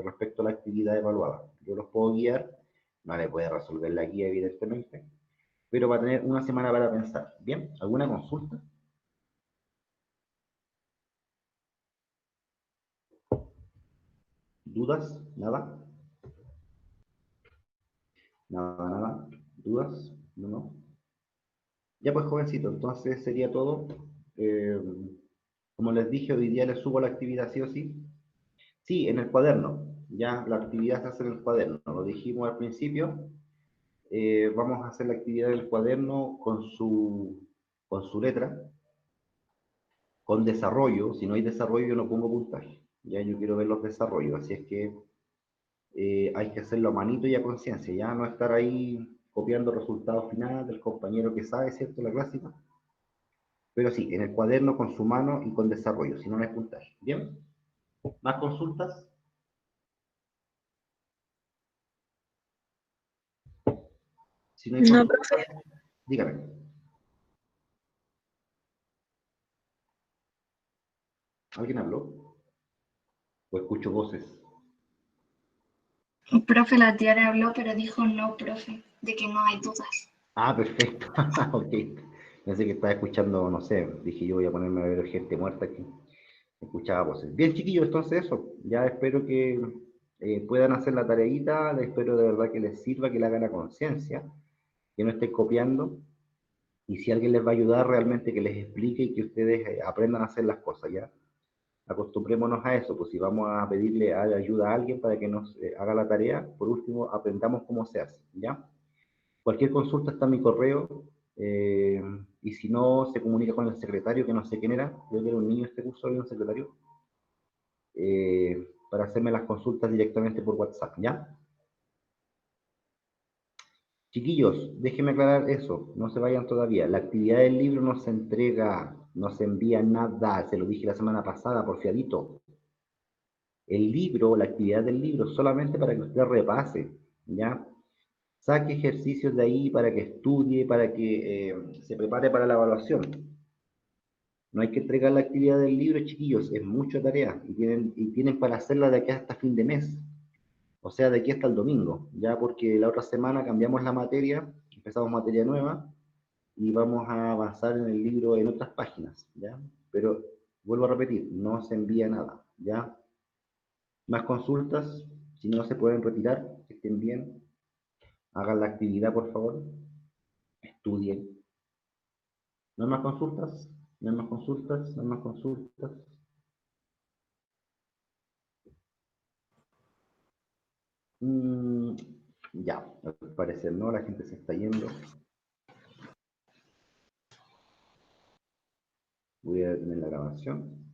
Respecto a la actividad evaluada, yo los puedo guiar, no le puede resolver la guía, evidentemente, pero va a tener una semana para pensar. ¿Bien? ¿Alguna consulta? ¿Dudas? ¿Nada? Nada, nada. ¿Dudas? No, no. Ya pues, jovencito, entonces sería todo. Eh, como les dije, hoy día les subo la actividad sí o sí. Sí, en el cuaderno. Ya la actividad se hace en el cuaderno. Lo dijimos al principio. Vamos a hacer la actividad del cuaderno con su letra, con desarrollo. Si no hay desarrollo, yo no pongo puntaje. Ya yo quiero ver los desarrollos. Así es que hay que hacerlo a manito y a conciencia, ya no estar ahí copiando el resultado final del compañero que sabe, ¿cierto? La clásica. Pero sí, en el cuaderno con su mano y con desarrollo, si no, no hay puntaje. ¿Bien? ¿Más consultas? Si no hay No, consultas, profe. dígame. ¿Alguien habló? ¿O escucho voces? Profe, la tía le habló, pero dijo no, profe, de que no hay dudas. Ah, perfecto. Ok. Pensé que estaba escuchando, no sé, dije yo voy a ponerme a ver gente muerta aquí. Escuchaba voces. Bien, chiquillos, entonces eso. Ya espero que puedan hacer la tareita, espero de verdad que les sirva, que la hagan a conciencia, que no estén copiando. Y si alguien les va a ayudar, realmente que les explique y que ustedes aprendan a hacer las cosas, ¿ya? Acostumbrémonos a eso, pues si vamos a pedirle ayuda a alguien para que nos haga la tarea, por último, aprendamos cómo se hace, ¿ya? Cualquier consulta está en mi correo. y si no, se comunica con el secretario, que no sé quién era, creo que era un niño este curso, había un secretario, para hacerme las consultas directamente por WhatsApp, ¿ya? Chiquillos, déjenme aclarar eso, no se vayan todavía. La actividad del libro no se entrega, no se envía nada, se lo dije la semana pasada, porfiadito. El libro, la actividad del libro, solamente para que usted repase, ¿ya? Saque ejercicios de ahí para que estudie, para que se prepare para la evaluación. No hay que entregar la actividad del libro, chiquillos, es mucha tarea y tienen para hacerla de aquí hasta fin de mes. O sea, de aquí hasta el domingo, ya porque la otra semana cambiamos la materia, empezamos materia nueva y vamos a avanzar en el libro en otras páginas, ¿ya? Pero vuelvo a repetir, no se envía nada, ¿ya? Más consultas, si no se pueden retirar, que estén bien, hagan la actividad, por favor, estudien. ¿No hay más consultas? ¿No hay más consultas? ¿No hay más consultas? Ya, al parecer no, la gente se está yendo. Voy a detener la grabación.